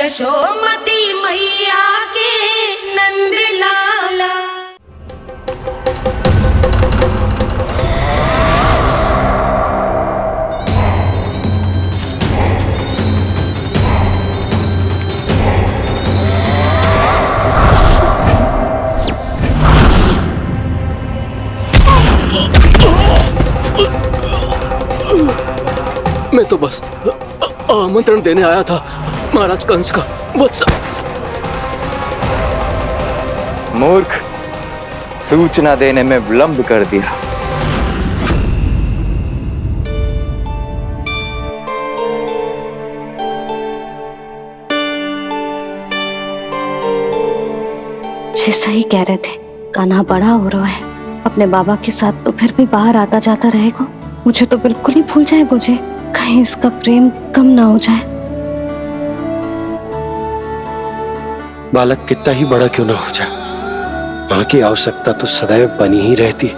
यशोमती मैया के नंद लाला। मैं तो बस आमंत्रण देने आया था महाराज कंस का वत्स। मूर्ख, सूचना देने में विलंब कर दिया। जैसा ही कह रहे थे, कान्हा बड़ा हो रहा है, अपने बाबा के साथ तो फिर भी बाहर आता जाता रहेगा। मुझे तो बिल्कुल ही भूल जाए मुझे, कहीं इसका प्रेम कम ना हो जाए। बालक कितना ही बड़ा क्यों ना हो जाए, मां की आवश्यकता तो सदैव बनी ही रहती,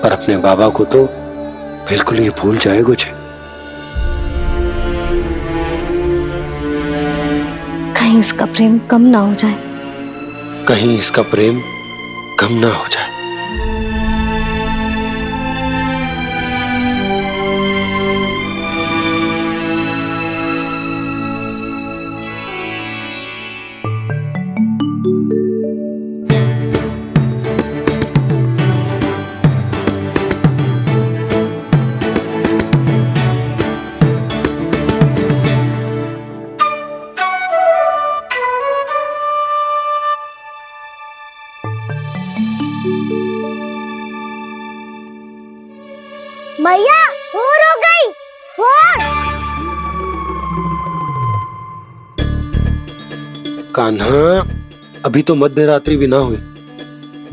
पर अपने बाबा को तो बिल्कुल ही भूल जाए मुझे। कहीं इसका प्रेम कम ना हो जाए, कहीं इसका प्रेम कम ना हो जाए। मैया भोर हो गई, भोर। कान्हा, अभी तो मध्य रात्रि भी ना हुई,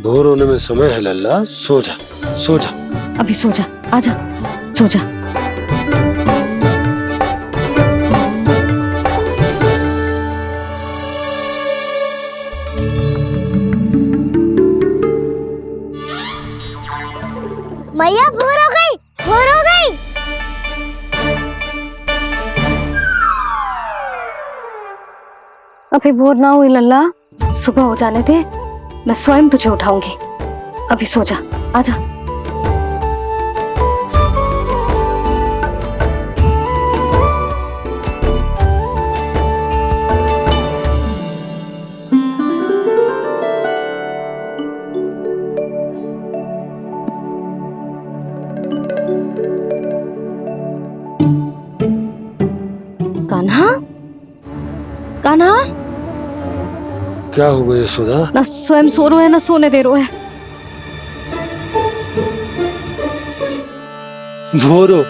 भोर होने में समय है लल्ला। सो जा, सो जा। अभी सो जा, आजा, सो जा। मैया भोर हो गई, भोर हो गई। अभी भोर ना हुई लल्ला, सुबह हो जाने दे, मैं स्वयं तुझे उठाऊंगी। अभी सो जा, आजा। कान्हा, कान्हा, क्या हो गया यशोदा? ना स्वयं सो रो है ना सोने दे रो है। भोर हो।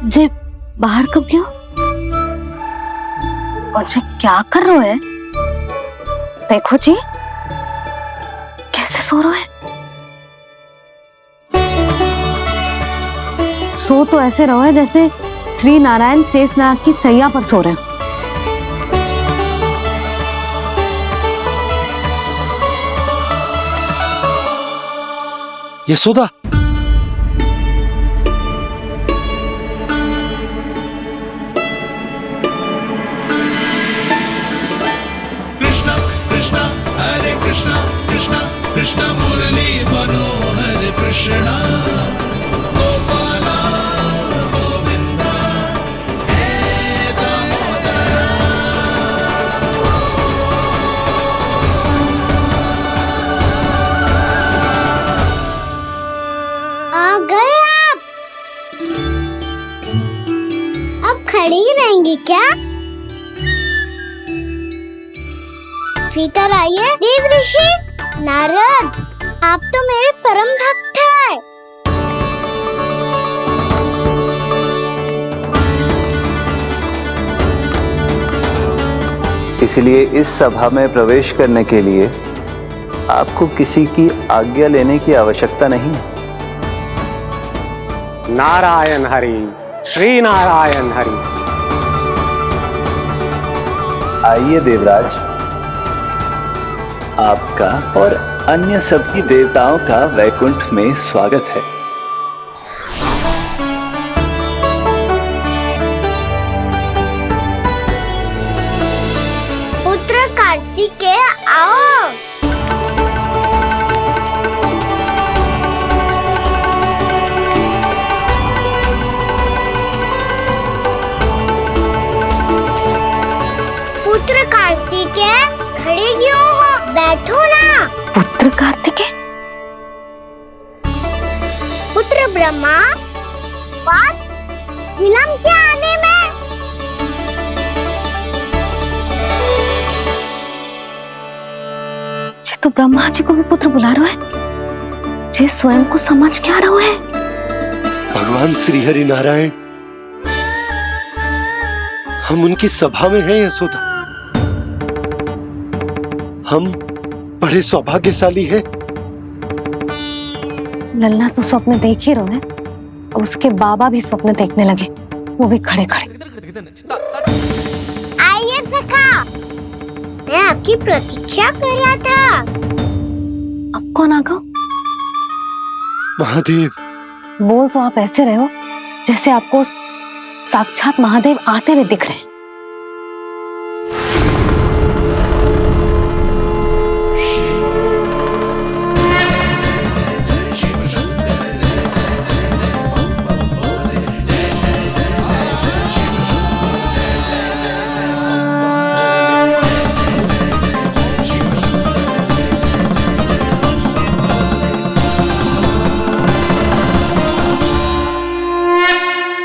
जे बाहर कब क्यों? मुझे क्या कर रहे है? देखो जी, कैसे सो रहे हैं। सो तो ऐसे रहो है जैसे श्री नारायण शेषनाग की सैया पर सो रहे हैं। यशोदा, कृष्ण कृष्ण मुरली मनोहर कृष्ण गोपाला गोविंदा हे दामोदरा। आ गए आप? अब खड़ी ही रहेंगी क्या? भीतर आइए। देव ऋषि नारद, आप तो मेरे परम भक्त हैं। इसलिए इस सभा में प्रवेश करने के लिए आपको किसी की आज्ञा लेने की आवश्यकता नहीं है। नारायण हरि, श्री नारायण हरि। आइए देवराज, आपका और अन्य सभी देवताओं का वैकुंठ में स्वागत है। पुत्र कार्तिकेय आओ। पुत्र कार्तिकेय खड़े क्यों हो, बैठो ना। पुत्र कार्तिकेय? पुत्र ब्रह्मा, बात विलंब क्या आने में? जे तो ब्रह्मा जी को भी पुत्र बुला रहा है, जे स्वयं को समझ क्या रहा है। भगवान श्री हरि नारायण, हम उनकी सभा में हैं यशोदा। हम बड़े सौभाग्यशाली हैं। लल्ला तो स्वप्न देख ही रहे हैं, और उसके बाबा भी स्वप्न देखने लगे, वो भी खड़े खड़े। आइए सखा, मैं आपकी प्रतीक्षा कर रहा था। अब कौन आ गया? महादेव। बोल तो आप ऐसे रहे हो जैसे आपको साक्षात महादेव आते हुए दिख रहे हैं।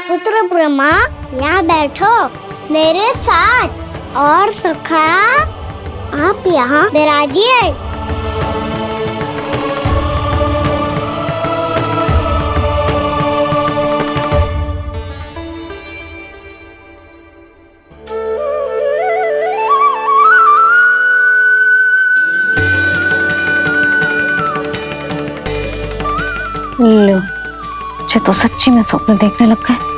पुत्र ब्रह्मा, यहाँ बैठो मेरे साथ, और सखा आप यहाँ विराजिए। लो, मुझे तो सच्ची में स्वप्न देखने लग गए।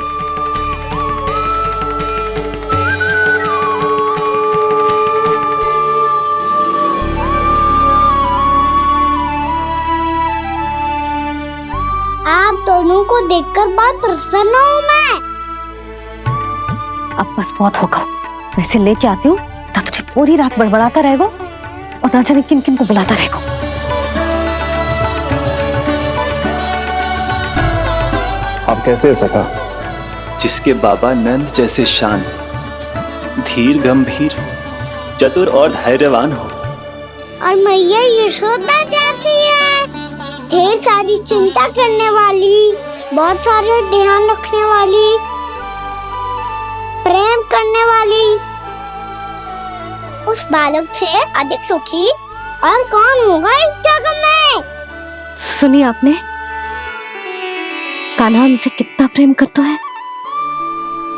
आप दोनों को देखकर बहुत प्रसन्न हूँ मैं। अब बस बहुत होगा, वैसे लेके आती हूँ ना, तुझे पूरी रात बड़बड़ाता रहेगा और ना जाने किन किन को बुलाता रहेगा। आप कैसे है सखा? जिसके बाबा नंद जैसे शांत, धीर गंभीर, चतुर और धैर्यवान हो, और मैया यशोदा जैसी है, ढेर सारी चिंता करने वाली, बहुत सारे ध्यान रखने वाली, प्रेम करने वाली। उस बालक से अधिक सुखी और कौन होगा इस जग में? सुनिए आपने, कान्हा हमसे कितना प्रेम करता है,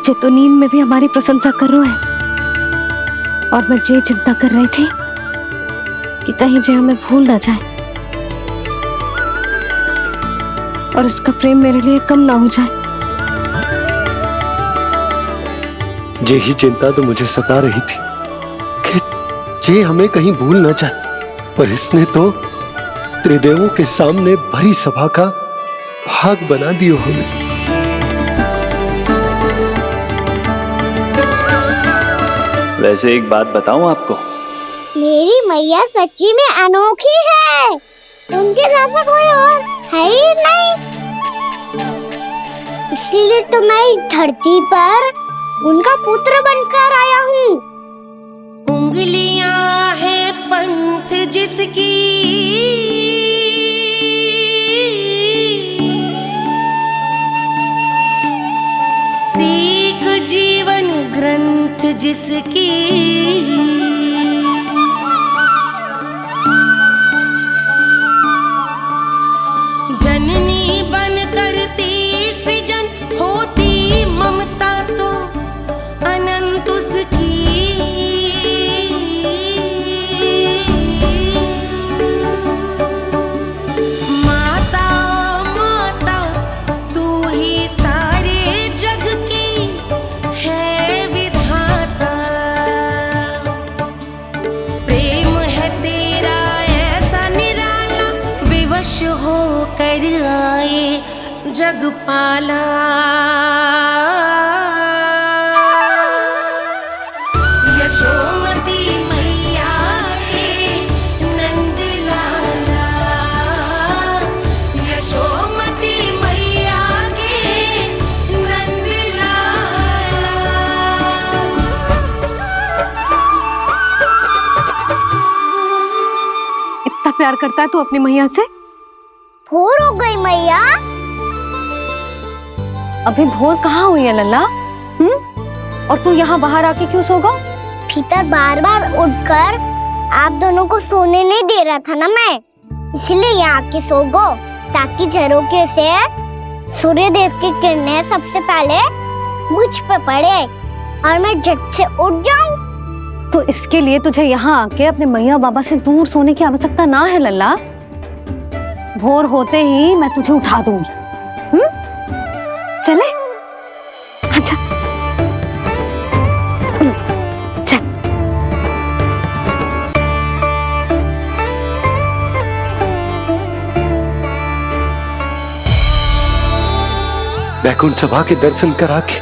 जे तो नींद में भी हमारी प्रशंसा कर रहा है। और मैं ये चिंता कर रही थी कि कहीं जे हमें भूल ना जाए और इसका प्रेम मेरे लिए कम ना हो जाए। यही चिंता तो मुझे सता रही थी कि जे हमें कहीं भूल ना जाए, पर इसने तो त्रिदेवों के सामने भरी सभा का भाग बना दियो हमें। वैसे एक बात बताऊं आपको, मेरी मैया सच्ची में अनोखी है, उनके जैसा कोई और है ही नहीं। इसीलिए तो मैं इस धरती पर उनका पुत्र बनकर आया हूँ। उंगलियां है पंथ जिसकी, सीख जीवन ग्रंथ जिसकी, जननी बन करती सृजन होती ममता तो अनंत उसकी। माता माता तू ही सारे जग की है विधाता। जग पाला। यशोमती मैया के नंद लाला, यशोमती मैया के नंद लाला। इतना प्यार करता है तू अपनी मैया से? भोर हो गई मैया। अभी भोर कहाँ हुई है लल्ला? और तू यहाँ बाहर आके क्यों सो गया? भीतर बार बार उठकर आप दोनों को सोने नहीं दे रहा था ना मैं, इसलिए यहाँ आके सो गो, ताकि झरोके से सूर्य देव की किरणें सबसे पहले मुझ पे पड़े और मैं झट से उठ जाऊं। तो इसके लिए तुझे यहाँ आके अपने मैया बाबा से दूर सोने की आवश्यकता ना है लल्ला। भोर होते ही मैं तुझे उठा दूंगी। चले अच्छा चल। वैकुंठ सभा के दर्शन करा के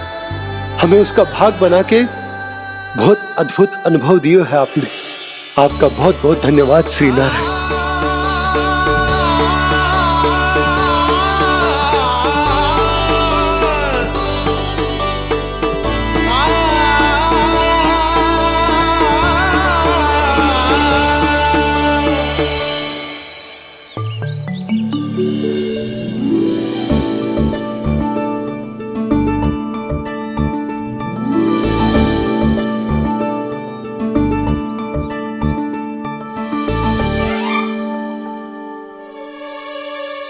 हमें उसका भाग बना के बहुत अद्भुत अनुभव दिए है आपने। आपका बहुत बहुत धन्यवाद श्री नारायण।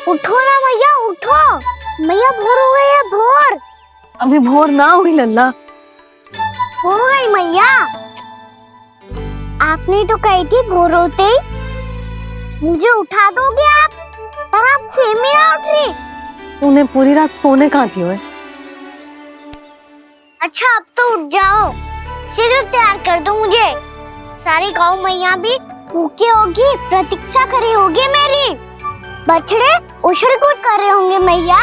उठो ना मैया, उठो। मैया भोर हो गई है, भोर। अभी भोर ना हुई लल्ला। हो गई मैया। आपने तो कही थी भोर होते ही मुझे उठा दोगे आप, पर आप सेम ही ना उठ रही। तूने पूरी रात सोने कहाँ थी ओए? अच्छा अब तो उठ जाओ, शीघ्र तैयार कर दो मुझे। सारी गाँव मैया भी भूखी होगी, प्रतीक्षा करी होगी मेरी। बछड़े उछल कूद कर रहे होंगे मैया।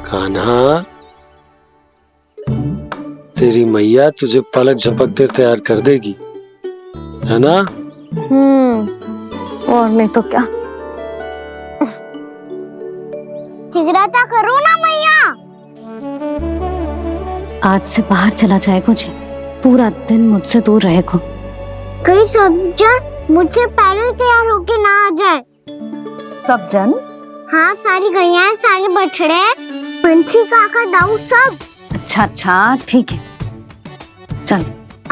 कान्हा, तेरी मैया तुझे पलक झपकते तैयार कर देगी, है ना? और नहीं तो क्या। शीघ्रता करो ना मैया। आज से बाहर चला जाएगा जी, पूरा दिन मुझसे दूर रहेगा। कहीं सब जन मुझसे पहले तैयार होके ना आ जाए। सब जन? हाँ, सारी गैया, सारे बछड़े, पंछी, काका, दाऊ सब। अच्छा अच्छा ठीक है, चल।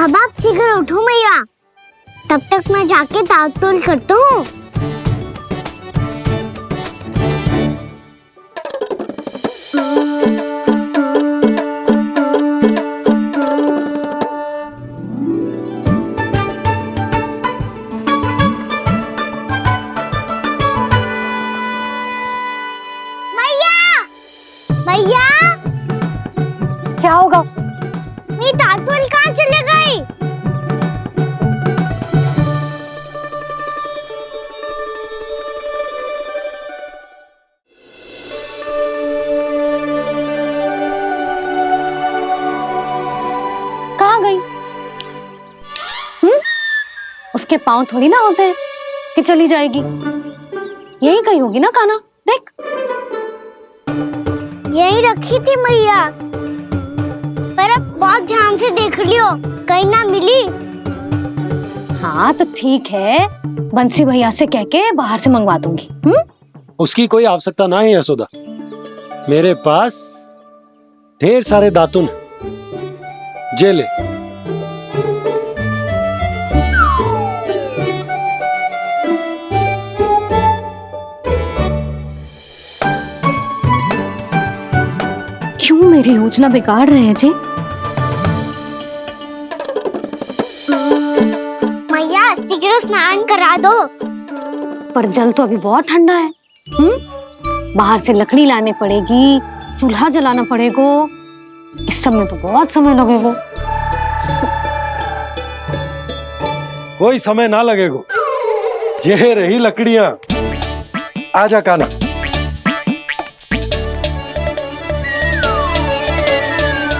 अब आप शीघ्र उठो मैया, तब तक मैं जाके ताल-तोल करता हूँ। मैया, क्या होगा? मेरी ताल-तोल कहाँ चले गई? कहाँ गई? उसके पाँव थोड़ी ना होते हैं कि चली जाएगी। यही कहीं होगी ना कान्हा, देख। यही रखी थी मैया, पर अब बहुत ध्यान से देख लियो, कहीं ना मिली। हाँ तो ठीक है, बंसी भैया से कह के बाहर से मंगवा दूंगी। उसकी कोई आवश्यकता ना है यशोदा, मेरे पास ढेर सारे दातुन जे ले। क्यों मेरी योजना बिगाड़ रहे हैं जी? मैया शीघ्र स्नान करा दो। पर जल तो अभी बहुत ठंडा है। बाहर से लकड़ी लाने पड़ेगी, चूल्हा जलाना पड़ेगा, इस सब में तो बहुत समय लगेगा। कोई समय ना लगेगा, ये रही लकड़ियां। आजा कान्हा।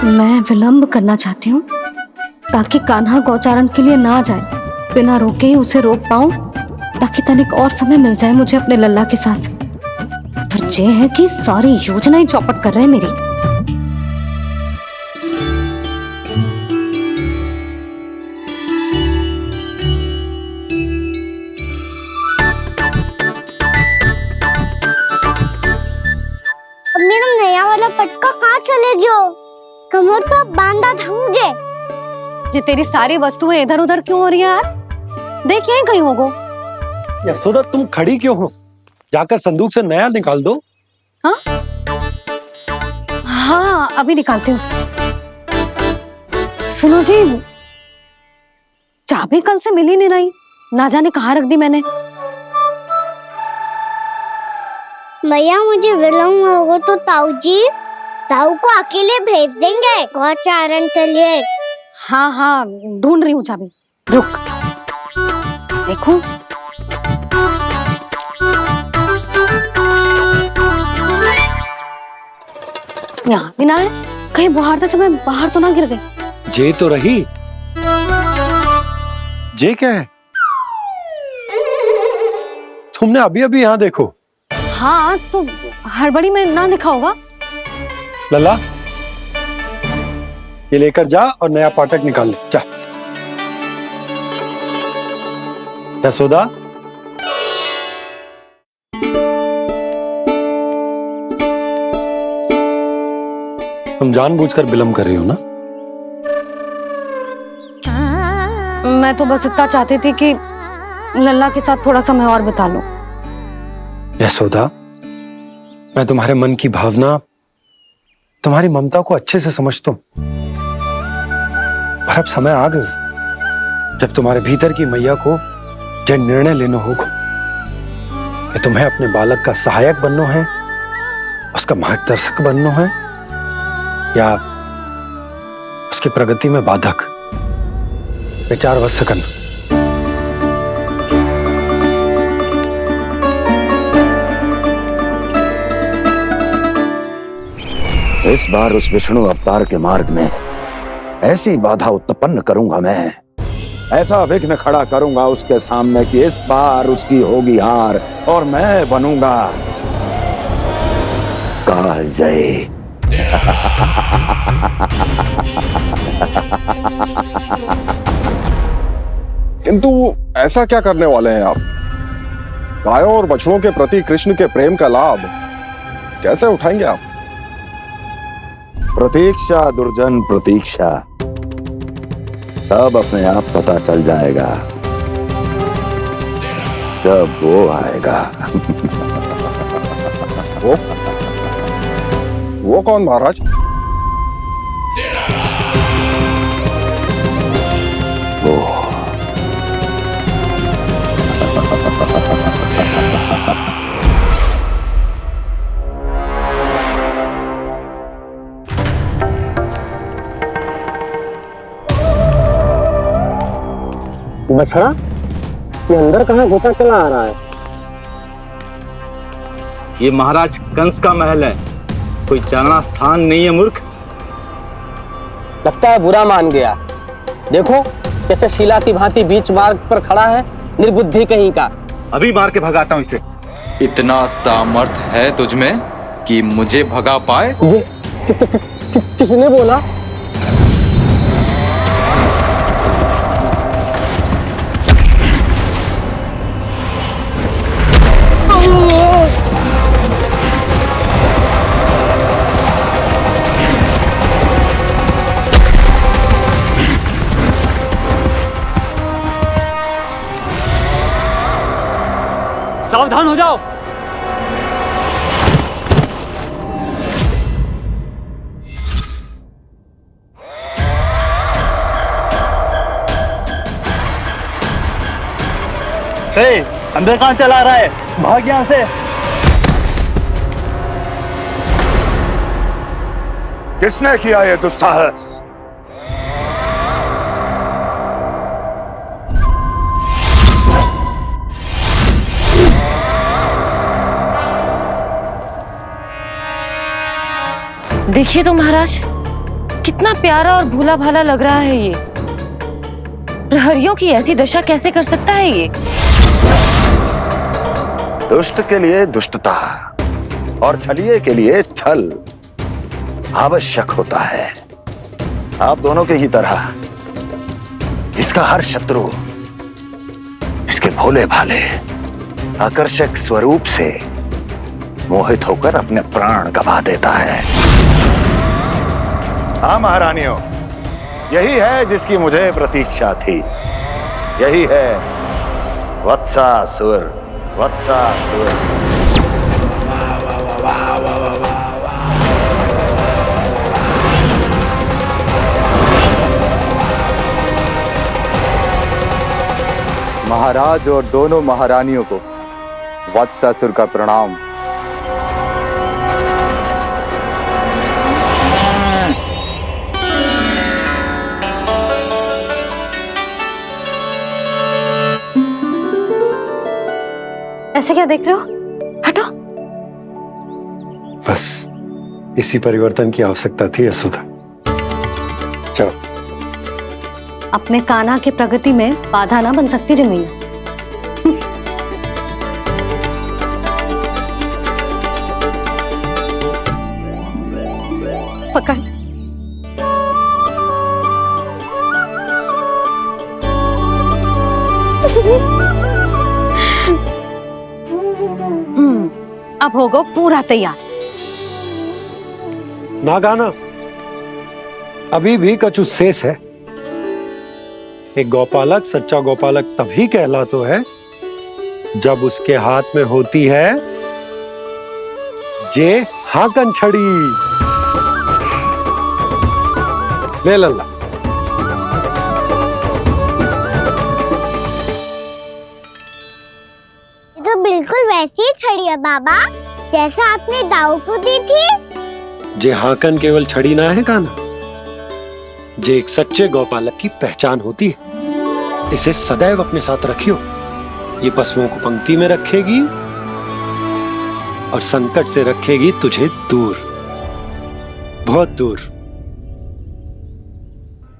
मैं विलंब करना चाहती हूँ ताकि कान्हा गौचारण के लिए ना जाए। बिना रोके ही उसे रोक पाऊं ताकि तनिक और समय मिल जाए मुझे अपने लल्ला के साथ। पर ये है कि सारी योजना ही चौपट कर रहे हैं मेरी। अब मेरा नया वाला पटका कहाँ चले गयो? कमर पर बांधा था मुझे। ये तेरी सारी वस्तुएं इधर उधर क्यों हो रही है आज? देख यहीं कहीं होगो। यशोदा तुम खड़ी क्यों हो? जाकर संदूक से नया निकाल दो। हाँ हाँ अभी निकालती हूँ। सुनो जी, चाबी कल से मिल ही नहीं रही, ना जाने कहाँ रख दी मैंने। भैया मुझे विलम्ब होगा तो ताऊ को अकेले भेज देंगे गौचारण के लिए। हाँ हाँ ढूंढ रही हूँ चाबी, रुक। देखूं यहाँ भी ना है, कहीं बुहारते समय बाहर तो ना गिर गई। जे तो रही। जे क्या है? तुमने अभी अभी यहाँ देखो। हाँ तो हड़बड़ी में ना दिखा होगा। लल्ला ये लेकर जा और नया पाठक निकाल ले जा। यशोदा तुम जानबूझकर विलंब कर रही हो ना? मैं तो बस इतना चाहती थी कि लल्ला के साथ थोड़ा समय और बिता लूं। यशोदा मैं तुम्हारे मन की भावना, तुम्हारी ममता को अच्छे से समझता हूं, पर अब समय आ गया जब तुम्हारे भीतर की मैया को यह निर्णय लेना होगा कि तुम्हें अपने बालक का सहायक बनना है, उसका मार्गदर्शक बनना है, या उसकी प्रगति में बाधक। विचार अवश्य करना। इस बार उस विष्णु अवतार के मार्ग में ऐसी बाधा उत्पन्न करूंगा मैं, ऐसा विघ्न खड़ा करूंगा उसके सामने कि इस बार उसकी होगी हार और मैं बनूंगा कालजयी। किंतु ऐसा क्या करने वाले हैं आप? गायों और बछड़ों के प्रति कृष्ण के प्रेम का लाभ कैसे उठाएंगे आप? प्रतीक्षा दुर्जन प्रतीक्षा, सब अपने आप पता चल जाएगा जब वो आएगा। वो कौन महाराज? वो बछड़ा ये अंदर कहाँ घुसा चला आ रहा है? ये महाराज कंस का महल है, कोई जाना स्थान नहीं है मूर्ख। लगता है बुरा मान गया। देखो कैसे शिला की भांति बीच मार्ग पर खड़ा है, निर्बुद्धि कहीं का। अभी मार के भगाता हूँ इसे। इतना सामर्थ है तुझमें कि मुझे भगा पाए? ये किसने बोला? सावधान हो जाओ। अंदर कहाँ चला रहा है? भाग यहाँ से। किसने किया ये दुस्साहस? देखिए तो महाराज, कितना प्यारा और भोला भाला लग रहा है ये। प्रहरियों की ऐसी दशा कैसे कर सकता है ये? दुष्ट के लिए दुष्टता और छलिए के लिए छल आवश्यक होता है। आप दोनों के ही तरह इसका हर शत्रु इसके भोले भाले आकर्षक स्वरूप से मोहित होकर अपने प्राण गवा देता है। हाँ महारानियों, यही है जिसकी मुझे प्रतीक्षा थी। यही है वत्सासुर। वत्सासुर। महाराज और दोनों महारानियों को वत्सासुर का प्रणाम। ऐसे क्या देख रहे हो? हटो। बस इसी परिवर्तन की आवश्यकता थी यशोदा। चलो। अपने कान्हा के प्रगति में बाधा ना बन सकती जमीन। पकड़। अब होगा पूरा तैयार। ना गाना, अभी भी कछु शेष है। एक गौपालक सच्चा गौपालक तभी कहलाता है जब उसके हाथ में होती है जे हाकन छड़ी। ले लल्ला। तो बिल्कुल वैसी ही छड़ी है बाबा जैसा आपने दाऊ को दी थी। जे हाकन केवल छड़ी ना है कान्हा, जे एक सच्चे गौपालक की पहचान होती है। इसे सदैव अपने साथ रखियो। ये पशुओं को पंक्ति में रखेगी और संकट से रखेगी तुझे दूर, बहुत दूर।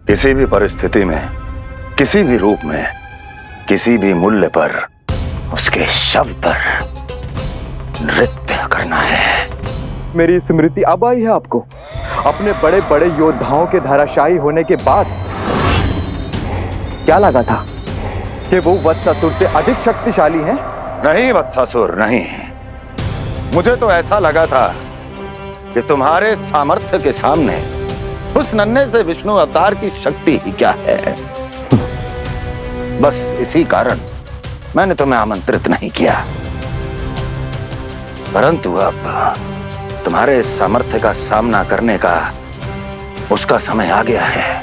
किसी भी परिस्थिति में, किसी भी रूप में, किसी भी मूल्य पर उसके शव पर नृत्य करना है। मेरी स्मृति अब आई है आपको? अपने बड़े बड़े योद्धाओं के धराशायी होने के बाद क्या लगा था कि वो वत्सासुर से अधिक शक्तिशाली हैं? नहीं वत्सासुर, नहीं। मुझे तो ऐसा लगा था कि तुम्हारे सामर्थ्य के सामने उस नन्हे से विष्णु अवतार की शक्ति ही क्या है। बस इसी कारण मैंने तुम्हें आमंत्रित नहीं किया। परंतु अब तुम्हारे सामर्थ्य का सामना करने का उसका समय आ गया है।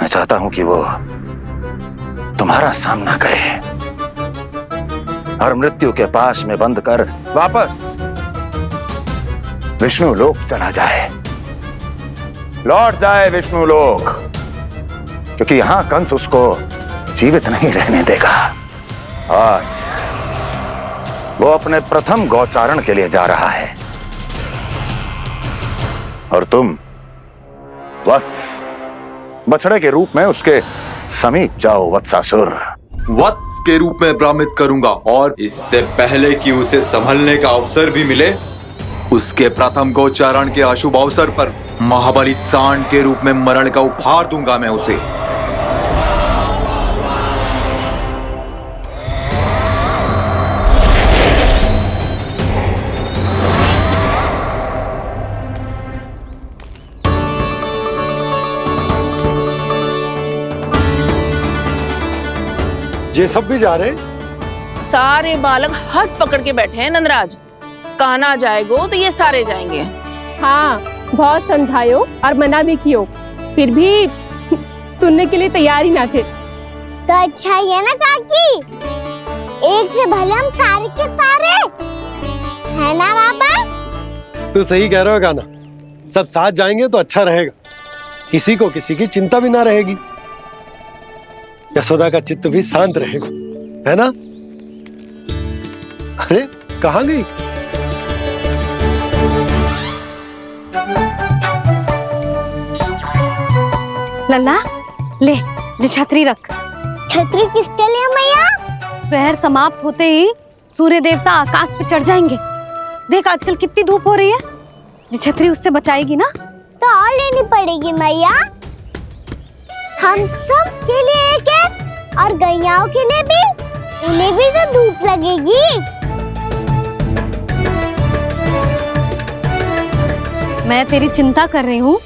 मैं चाहता हूं कि वो तुम्हारा सामना करे और मृत्यु के पाश में बंद कर वापस विष्णु लोक चला जाए, लौट जाए विष्णु लोक, क्योंकि यहां कंस उसको जीवित नहीं रहने देगा। आज वो अपने प्रथम गौचारण के लिए जा रहा है और तुम वत्स बछड़े के रूप में उसके समीप जाओ वत्सासुर। वत्स के रूप में भ्रमित करूंगा और इससे पहले कि उसे संभलने का अवसर भी मिले, उसके प्रथम गोचारण के अशुभ अवसर पर महाबली सांड के रूप में मरण का उपहार दूंगा मैं उसे। ये सब भी जा रहे? सारे बालक हाथ पकड़ के बैठे हैं नंदराज। कान्हा जाएगो तो ये सारे जाएंगे। हाँ, बहुत समझायो और मना भी कियो, फिर भी सुनने के लिए तैयार ही ना थे। तो अच्छा ही है ना काकी, एक से भले हम सारे के सारे, है ना बाबा? तू सही कह रहा हो गाना, सब साथ जाएंगे तो अच्छा रहेगा, किसी को किसी की चिंता भी ना रहेगी, यशोदा का चित्त भी शांत रहेगा, है ना? अरे कहाँ गई? लल्ला ले जो छतरी रख। छतरी किसके लिए मैया? प्रहर समाप्त होते ही सूर्य देवता आकाश पे चढ़ जाएंगे। देख आजकल कितनी धूप हो रही है, जो छतरी उससे बचाएगी ना। तो और लेनी पड़ेगी मैया। हम सब के लिए एक एक और गैयाओं के लिए भी, उन्हें भी तो धूप लगेगी। मैं तेरी चिंता कर रही हूँ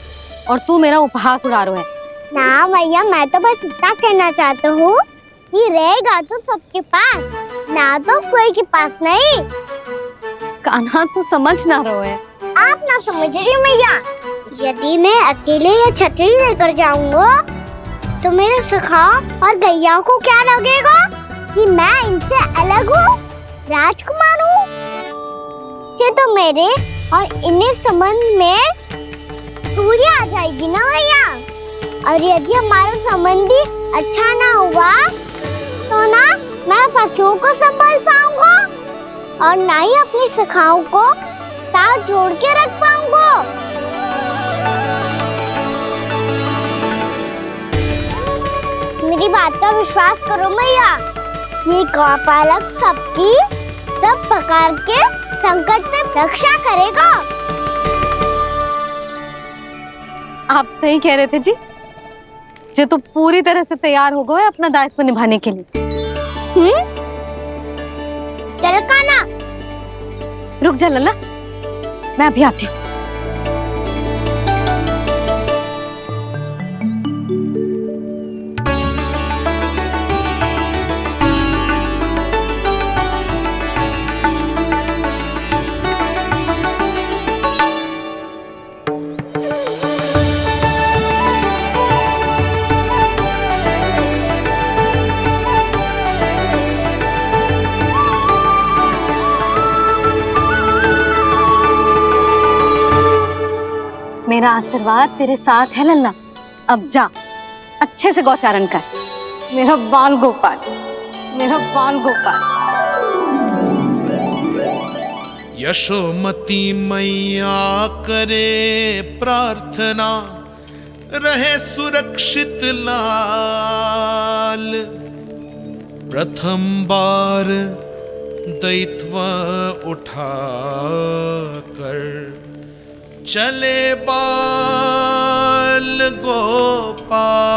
और तू मेरा उपहास उड़ा रहा है। ना भैया, मैं तो बस इतना कहना चाहता हूँ कि रहेगा तो सबके पास, ना तो कोई के पास नहीं। कान्हा तू समझ ना रहो है। आप ना समझ रही मैया। यदि मैं अकेले ये छतरी लेकर जाऊंगा तो मेरे सखा और गैया को क्या लगेगा कि मैं इनसे अलग हूँ, राजकुमार हूँ। ये तो मेरे और इन्हें संबंध में दूरी आ जाएगी ना भैया। और यदि हमारा संबंध ही अच्छा ना हुआ तो ना मैं पशुओं को संभाल पाऊंगा और ना ही अपनी सखाओं को साथ जोड़ के रख पाऊंगा। मेरी बात का विश्वास करो मैया। ये गौपालक सबकी सब प्रकार के संकट में रक्षा करेगा। आप सही कह रहे थे जी। जो तो पूरी तरह से तैयार हो गए अपना दायित्व निभाने के लिए। चल कान्हा। रुक जा लल्ला, मैं अभी आती हूँ। मेरा आशीर्वाद तेरे साथ है लल्ला। अब जा अच्छे से गौचारण कर। मेरा बाल गोपाल, मेरा बाल गोपाल। यशोमती मैया करे प्रार्थना, रहे सुरक्षित लाल। प्रथम बार दैत्व उठा कर चले बाल गोपाल।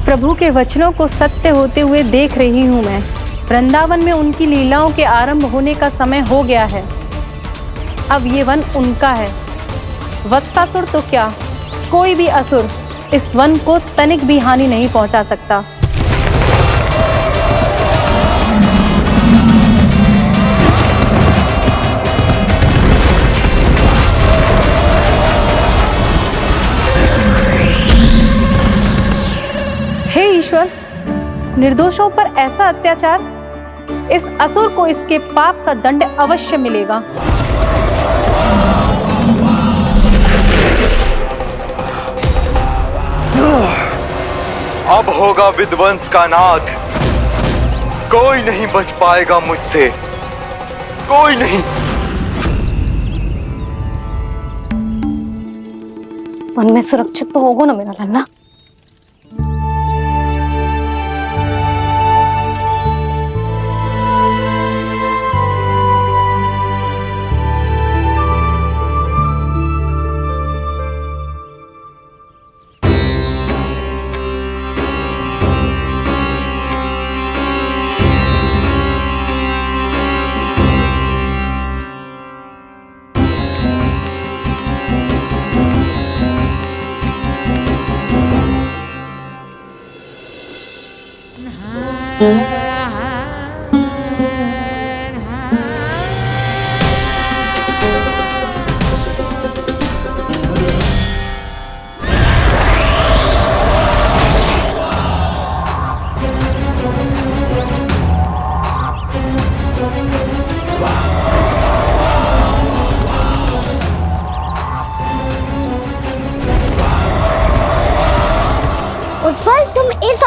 प्रभु के वचनों को सत्य होते हुए देख रही हूँ मैं। वृंदावन में उनकी लीलाओं के आरंभ होने का समय हो गया है। अब ये वन उनका है। वत्सासुर तो क्या, कोई भी असुर इस वन को तनिक भी हानि नहीं पहुंचा सकता। हे ईश्वर, निर्दोषों पर ऐसा अत्याचार, इस असुर को इसके पाप का दंड अवश्य मिलेगा। अब होगा विध्वंस का नाद। कोई नहीं बच पाएगा मुझसे, कोई नहीं। वन में सुरक्षित तो होगा ना मेरा लल्ला।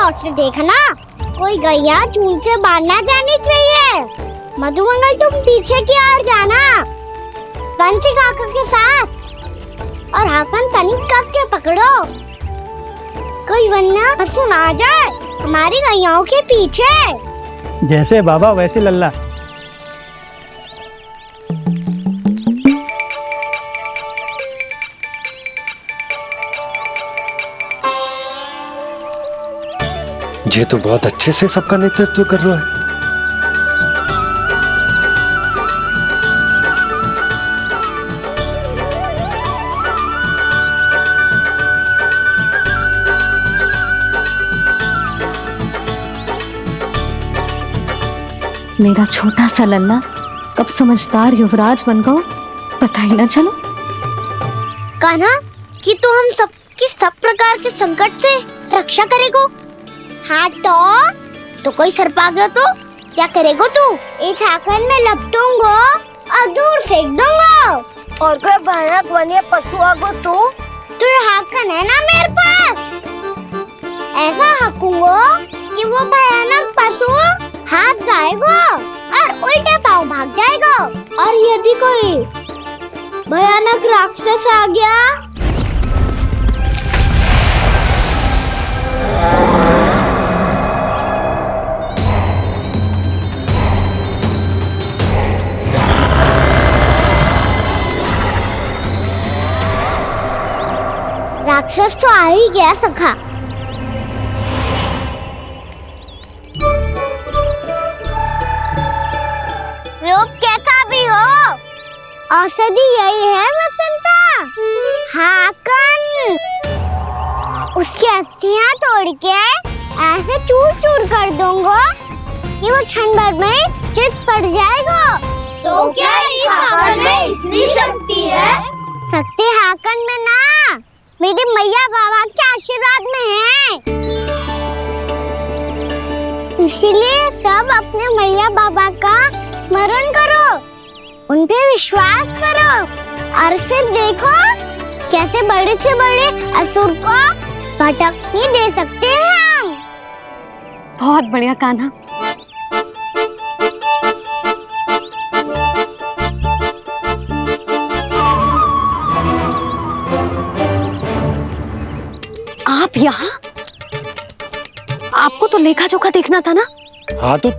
गौर से देखना, कोई गैया चून से बाहर ना जानी चाहिए। मधुमंगल तुम पीछे की ओर जाना, कंसी काका के साथ, और हाकन तनिक कस के पकड़ो, कोई वरना पशु ना आ जाए हमारी गैयाओं के पीछे। जैसे बाबा वैसे लल्ला। ये तो बहुत अच्छे से सबका नेतृत्व कर रहा है। मेरा छोटा सा लल्ला कब समझदार युवराज बन गो पता ही ना चलो। कान्हा, कि तू हम सबकी सब प्रकार के संकट से रक्षा करेगो। हाँ तो कोई सर्प आ गया तो क्या करेगो तू? इस हाकन में लपटूंगा और दूर फेंक दूंगा। और कोई भयानक वन्य पशु आगो तो ये हाकन है ना मेरे पास, ऐसा हाकूंगा कि वो भयानक पशु हाथ जाएगा और उल्टे पांव भाग जाएगा। और यदि कोई भयानक राक्षस आ गया राक्षस तो आ ही गया सखा। रूप कैसा भी हो, औषधि यही है वसंता। हाकन उसकी अस्थियां तोड़ के ऐसे चूर चूर कर दूंगा कि वो क्षण भर में चित पड़ जाएगा। तो क्या इस हाकन में इतनी शक्ति है? शक्ति हाकन में ना, मेरी मैया बाबा के आशीर्वाद में है। इसीलिए सब अपने मैया बाबा का स्मरण करो, उन पे विश्वास करो और फिर देखो कैसे बड़े से बड़े असुर को भटकने दे सकते हैं हम। बहुत बढ़िया कान्हा। आप यहाँ? आपको तो लेखा जोखा देखना था ना? हाँ तो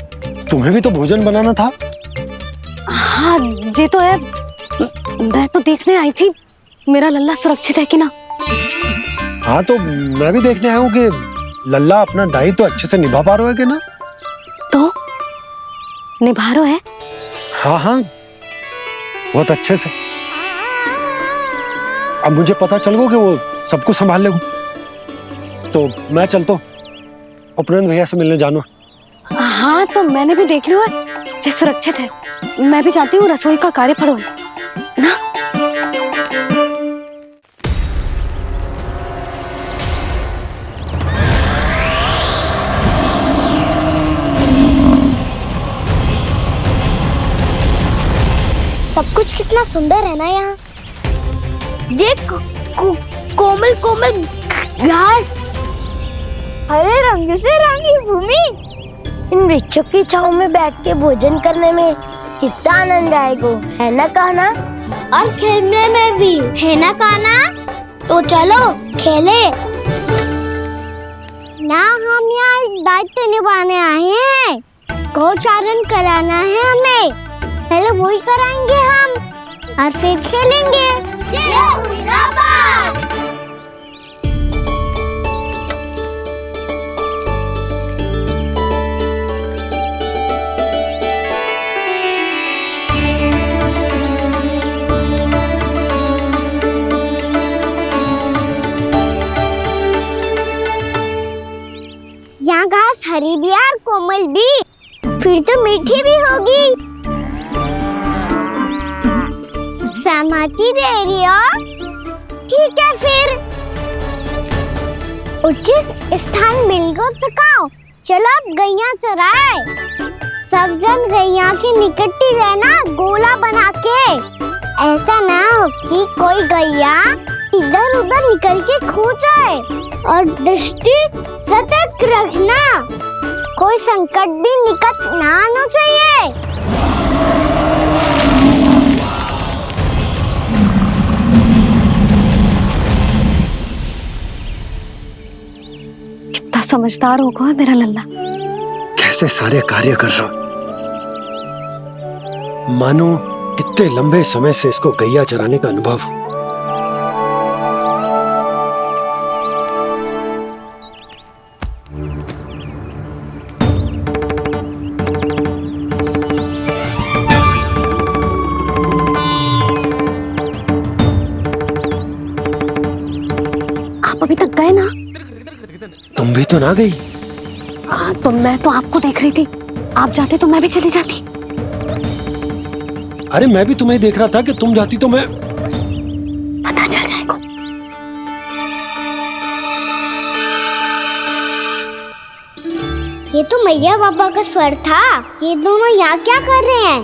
तुम्हें भी तो भोजन बनाना था। हाँ ये तो है, मैं तो देखने आई थी मेरा लल्ला सुरक्षित है कि ना। हाँ तो मैं भी देखने आया हूँ कि लल्ला अपना दायित्व तो अच्छे से निभा पा रहा है कि ना। तो निभा रहा है? हाँ हाँ बहुत अच्छे से। अब मुझे पता चल गया कि वो सबको संभाल लेगा। तो मैं चलता हूँ, उपनंद भैया से मिलने जाना। हाँ तो मैंने भी देख लिया है, जे सुरक्षित है। मैं भी चाहती हूँ रसोई का कार्य पड़ो ना। सब कुछ कितना सुंदर है ना यहाँ। देख कोमल कोमल घास, हरे रंग से रंगी भूमि। इन वृक्षों की छांव में बैठ के भोजन करने में कितना आनंद आएगा, है ना कान्हा? और खेलने में भी, है ना कान्हा? तो चलो खेले ना। हम यहाँ एक दायित्व निभाने आए हैं, गोचारण कराना है हमें। पहले वही कराएंगे हम और फिर खेलेंगे। यहाँ घास हरी भी और कोमल भी, फिर तो मीठी भी होगी। सहमति दे रही हो? ठीक है फिर उचित स्थान बिल्कुल सुखाओ। चलो अब गैया चराए। सब जन गैया के निकट ही रहना, गोला बना के। ऐसा ना हो कि कोई गैया इधर उधर निकल के खो जाए। और दृष्टि सतर्क रखना, कोई संकट भी निकट ना आना चाहिए। कितना समझदार होगा है मेरा लल्ला। कैसे सारे कार्य कर रहा, मानो कितने लंबे समय से इसको गैया चराने का अनुभव हो। आप अभी तक गए ना? तुम भी तो ना गई। हाँ, तो मैं तो आपको देख रही थी, आप जाते तो मैं भी चली जाती। अरे मैं भी तुम्हें देख रहा था कि तुम जाती तो मैं। पता चल जाएगा। ये तो मैया बाबा का स्वर था। ये दोनों यहाँ क्या कर रहे हैं?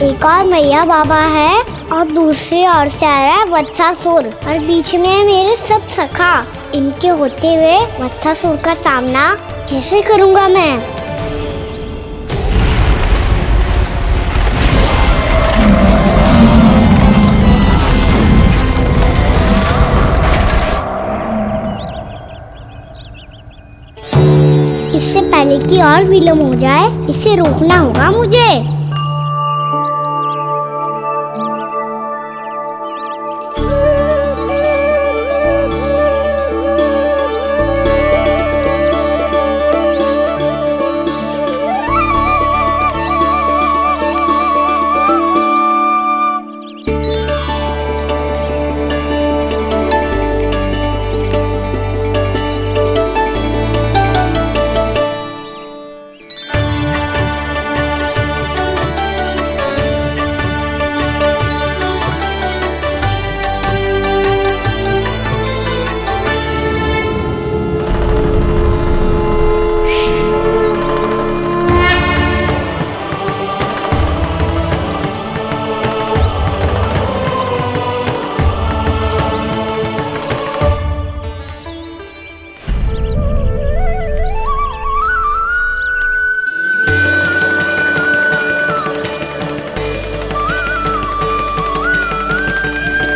एक और मैया बाबा है और दूसरी ओर से आ रहा है वत्सासुर और बीच में है मेरे सब सखा। इनके होते हुए वत्सासुर का सामना कैसे करूंगा मैं? इससे पहले कि और विलम्ब हो जाए, इसे रोकना होगा मुझे।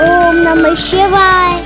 ओम नमः शिवाय।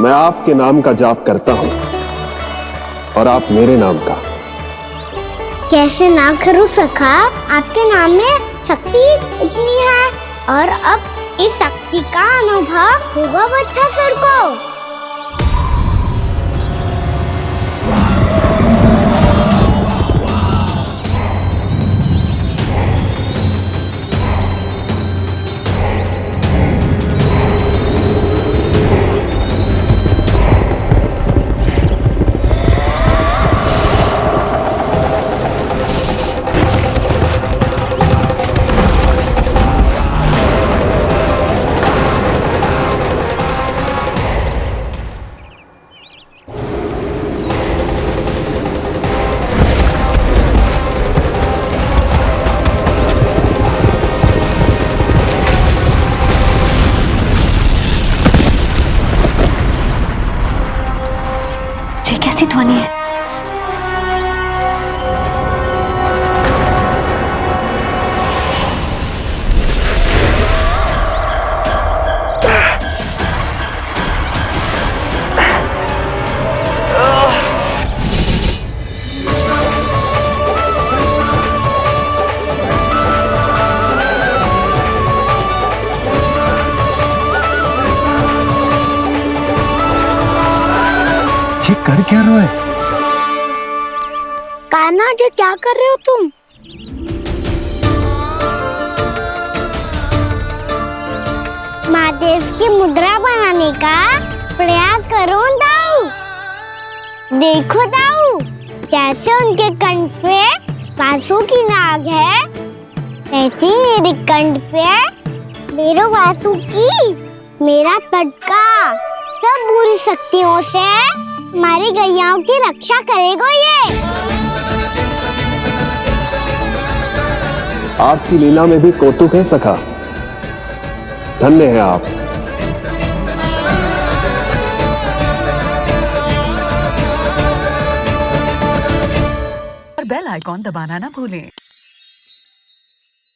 मैं आपके नाम का जाप करता हूं और आप मेरे नाम का। कैसे ना करूं सखा, आपके नाम में शक्ति इतनी है और अब इस शक्ति का अनुभव होगा वत्सासुर को। कैसी ध्वनि है? कर क्या रहे हो? कान्हा जी क्या कर रहे हो तुम? महादेव की मुद्रा बनाने का प्रयास करो दाऊ। देखो दाऊ, जैसे उनके कंठ पे वासु की नाग है, ऐसे ही मेरे कंठ पे मेरे वासु की मेरा पटका सब बुरी शक्तियों से हमारी गैयाओं की रक्षा करेगा ये। आपकी लीला में भी कौतुक है सखा। धन्य है आप। बेल आइकॉन दबाना ना भूलें।